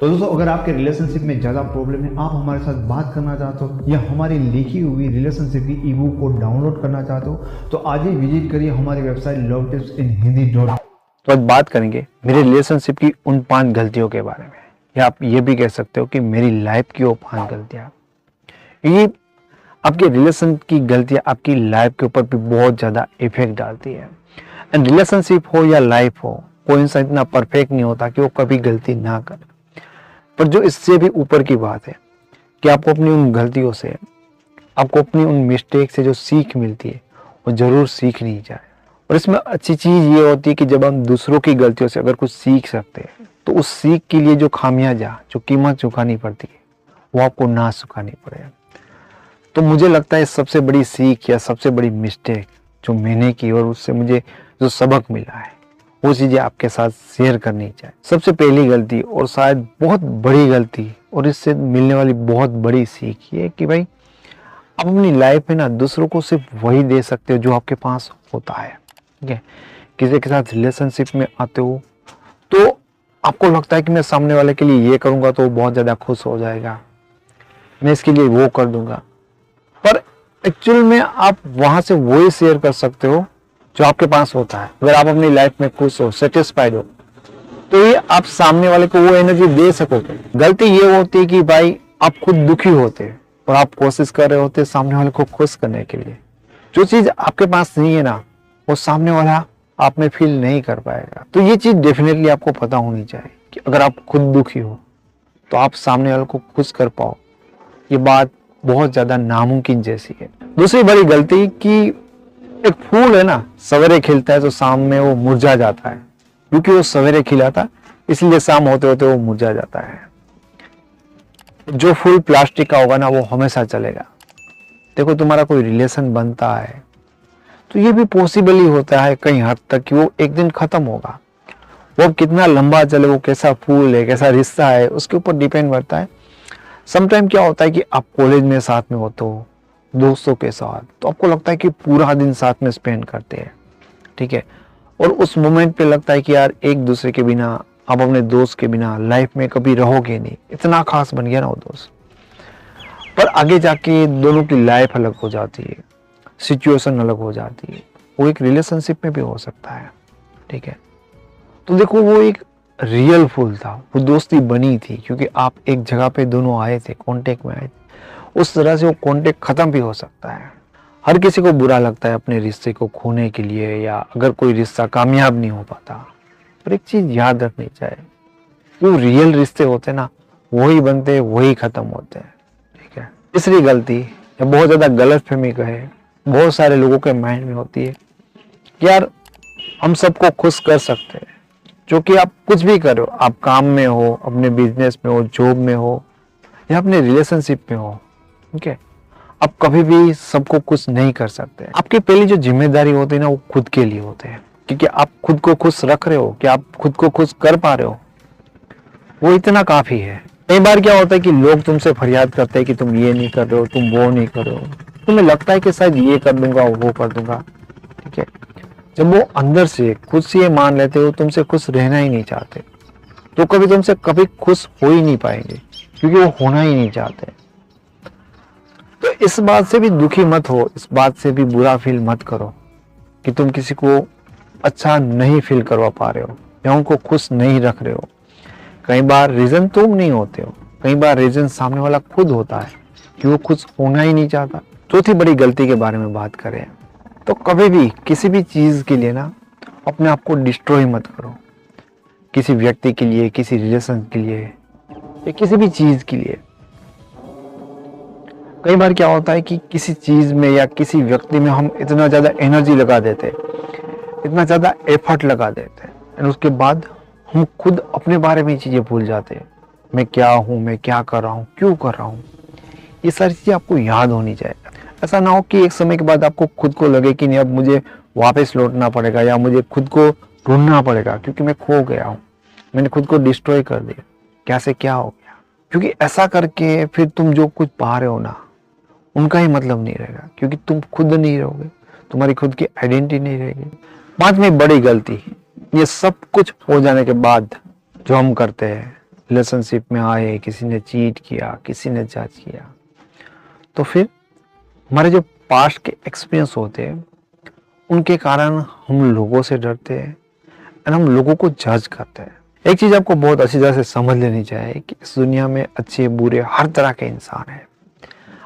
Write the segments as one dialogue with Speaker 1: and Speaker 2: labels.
Speaker 1: तो दोस्तों, अगर आपके रिलेशनशिप में ज़्यादा प्रॉब्लम है, आप हमारे साथ बात करना चाहते हो या हमारी लिखी हुई रिलेशनशिप की ई बुक को डाउनलोड करना चाहते हो, तो आज ही विजिट करिए हमारी वेबसाइट lovetips-in-hindi.com।
Speaker 2: तो आज बात करेंगे मेरे रिलेशनशिप की उन 5 गलतियों के बारे में, या आप ये भी कह सकते हो कि मेरी लाइफ की वो 5 गलतियाँ। ये आपके रिलेशन की गलतियाँ आपकी लाइफ के ऊपर भी बहुत ज़्यादा इफेक्ट डालती है। एंड रिलेशनशिप हो या लाइफ हो, कोई इंसान इतना परफेक्ट नहीं होता कि वो कभी गलती ना करे। पर जो इससे भी ऊपर की बात है कि आपको अपनी उन गलतियों से, आपको अपनी उन मिस्टेक से जो सीख मिलती है वो ज़रूर सीखनी चाहिए। और इसमें अच्छी चीज़ ये होती है कि जब हम दूसरों की गलतियों से अगर कुछ सीख सकते हैं, तो उस सीख के लिए जो खामियाजा, जो कीमत चुकानी पड़ती है, वो आपको ना चुकानी पड़े। तो मुझे लगता है सबसे बड़ी सीख या सबसे बड़ी मिस्टेक जो मैंने की और उससे मुझे जो सबक मिला है, वो चीज़ें आपके साथ शेयर करनी चाहिए। सबसे पहली गलती और शायद बहुत बड़ी गलती और इससे मिलने वाली बहुत बड़ी सीख ये कि भाई, आप अपनी लाइफ में ना दूसरों को सिर्फ वही दे सकते हो जो आपके पास होता है। ठीक है, किसी के साथ रिलेशनशिप में आते हो तो आपको लगता है कि मैं सामने वाले के लिए ये करूँगा तो वो बहुत ज़्यादा खुश हो जाएगा, मैं इसके लिए वो कर दूंगा। पर एक्चुअल में आप वहाँ से वही शेयर कर सकते हो जो आपके पास होता है। अगर आप अपनी लाइफ में खुश हो, सेटिस्फाइड हो, तो ये आप सामने वाले को वो एनर्जी दे सकोगे। गलती ये होती है कि भाई आप खुद दुखी होते और आप कोशिश कर रहे होते सामने वाले को खुश करने के लिए। जो चीज आपके पास नहीं है ना, वो सामने वाला आप में फील नहीं कर पाएगा। तो ये चीज डेफिनेटली आपको पता होनी चाहिए कि अगर आप खुद दुखी हो तो आप सामने वाले को खुश कर पाओ। ये बात बहुत ज्यादा नामुमकिन जैसी है। दूसरी बड़ी गलती कि एक फूल है ना, सवेरे खिलता है तो शाम में वो मुरझा जाता है, क्योंकि वो सवेरे खिला था इसलिए शाम होते होते वो मुरझा जाता है। जो फूल प्लास्टिक का होगा ना, वो हमेशा चलेगा। देखो, तुम्हारा कोई रिलेशन बनता है तो ये भी पॉसिबल ही होता है कहीं हद तक कि वो एक दिन खत्म होगा। वो कितना लंबा चले, वो कैसा फूल है, कैसा रिश्ता है, उसके ऊपर डिपेंड करता है। समटाइम क्या होता है कि आप कॉलेज में साथ में होते हो दोस्तों के साथ, तो आपको लगता है कि पूरा दिन साथ में स्पेंड करते हैं। ठीक है, और उस मोमेंट पे लगता है कि यार एक दूसरे के बिना, आप अपने दोस्त के बिना लाइफ में कभी रहोगे नहीं, इतना खास बन गया ना वो दोस्त। पर आगे जाके दोनों की लाइफ अलग हो जाती है, सिचुएशन अलग हो जाती है। वो एक रिलेशनशिप में भी हो सकता है। ठीक है, तो देखो, वो एक रियल फूल था, वो दोस्ती बनी थी क्योंकि आप एक जगह पे दोनों आए थे, कांटेक्ट में आए थे। उस तरह से वो कांटेक्ट खत्म भी हो सकता है। हर किसी को बुरा लगता है अपने रिश्ते को खोने के लिए, या अगर कोई रिश्ता कामयाब नहीं हो पाता। पर एक चीज याद रखनी चाहिए, जो रियल रिश्ते होते हैं ना, वही बनते, वही खत्म होते हैं। ठीक है, तीसरी गलती या बहुत ज्यादा गलतफहमी कहे, बहुत सारे लोगों के माइंड में होती है कि यार हम सबको खुश कर सकते हैं। जो कि आप कुछ भी करो, आप काम में हो, अपने बिजनेस में हो, जॉब में हो, या अपने रिलेशनशिप में हो, ठीक है, आप कभी भी सबको खुश नहीं कर सकते। आपकी पहली जो जिम्मेदारी होती है ना, वो खुद के लिए होते हैं। क्योंकि आप खुद को खुश रख रहे हो, कि आप खुद को खुश कर पा रहे हो, वो इतना काफी है। कई बार क्या होता है कि लोग तुमसे फरियाद करते हैं कि तुम ये नहीं कर रहे हो, तुम वो नहीं कर रहे हो, तुम्हें लगता है कि शायद ये कर दूंगा, वो कर दूंगा। ठीक है, जब वो अंदर से खुद से ये मान लेते हो तुमसे खुश रहना ही नहीं चाहते, तो कभी तुमसे कभी खुश हो ही नहीं पाएंगे, क्योंकि वो होना ही नहीं चाहते। तो इस बात से भी दुखी मत हो, इस बात से भी बुरा फील मत करो कि तुम किसी को अच्छा नहीं फील करवा पा रहे हो या उनको खुश नहीं रख रहे हो। कई बार रीजन तुम नहीं होते हो, कई बार रीजन सामने वाला खुद होता है कि वो खुश होना ही नहीं चाहता। चौथी बड़ी गलती के बारे में बात करें तो कभी भी किसी भी चीज के लिए ना अपने आप को डिस्ट्रॉय मत करो। किसी व्यक्ति के लिए, किसी रिलेशन के लिए, या किसी भी चीज के लिए। कई बार क्या होता है कि किसी चीज में या किसी व्यक्ति में हम इतना ज्यादा एनर्जी लगा देते हैं, इतना ज्यादा एफर्ट लगा देते हैं, और उसके बाद हम खुद अपने बारे में चीजें भूल जाते हैं। मैं क्या हूँ, मैं क्या कर रहा हूँ, क्यों कर रहा हूँ, ये सारी चीजें आपको याद होनी चाहिए। ऐसा ना हो कि एक समय के बाद आपको खुद को लगे कि नहीं, अब मुझे वापस लौटना पड़ेगा या मुझे खुद को ढूंढना पड़ेगा, क्योंकि मैं खो गया हूँ, मैंने खुद को डिस्ट्रॉय कर दिया, कैसे क्या हो गया। क्योंकि ऐसा करके फिर तुम जो कुछ पा रहे हो ना, उनका ही मतलब नहीं रहेगा, क्योंकि तुम खुद नहीं रहोगे, तुम्हारी खुद की आइडेंटिटी नहीं रहेगी। पांचवी बड़ी गलती, ये सब कुछ हो जाने के बाद जो हम करते हैं रिलेशनशिप में आए, किसी ने चीट किया, किसी ने जज किया, तो फिर हमारे जो पास्ट के एक्सपीरियंस होते हैं उनके कारण हम लोगों से डरते हैं और हम लोगों को जज करते हैं। एक चीज़ आपको बहुत अच्छी तरह से समझ लेनी चाहिए कि इस दुनिया में अच्छे बुरे हर तरह के इंसान हैं।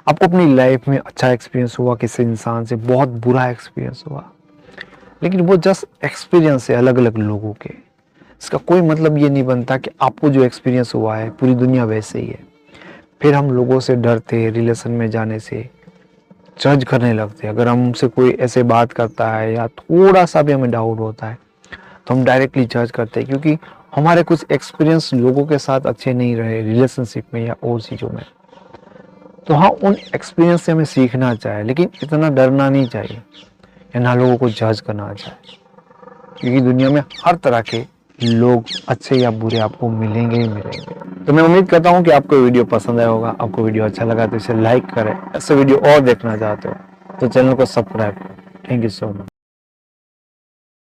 Speaker 2: आपको अपनी लाइफ में अच्छा एक्सपीरियंस हुआ, किसी इंसान से बहुत बुरा एक्सपीरियंस हुआ, लेकिन वो जस्ट एक्सपीरियंस है अलग अलग लोगों के। इसका कोई मतलब ये नहीं बनता कि आपको जो एक्सपीरियंस हुआ है पूरी दुनिया वैसे ही है। फिर हम लोगों से डरते हैं, रिलेशन में जाने से जज करने लगते हैं। अगर हमसे कोई ऐसे बात करता है या थोड़ा सा भी हमें डाउट होता है तो हम डायरेक्टली जज करते हैं, क्योंकि हमारे कुछ एक्सपीरियंस लोगों के साथ अच्छे नहीं रहे रिलेशनशिप में या और चीज़ों में। तो हाँ, उन एक्सपीरियंस से हमें सीखना चाहिए, लेकिन इतना डरना नहीं चाहिए या ना लोगों को जज करना चाहिए, क्योंकि दुनिया में हर तरह के लोग अच्छे या बुरे आपको मिलेंगे ही मिलेंगे। तो मैं उम्मीद करता हूँ कि आपको वीडियो पसंद आया होगा। आपको वीडियो अच्छा लगा तो इसे लाइक करें। ऐसे वीडियो और देखना चाहते हो तो चैनल को सब्सक्राइब करें। Thank you so much.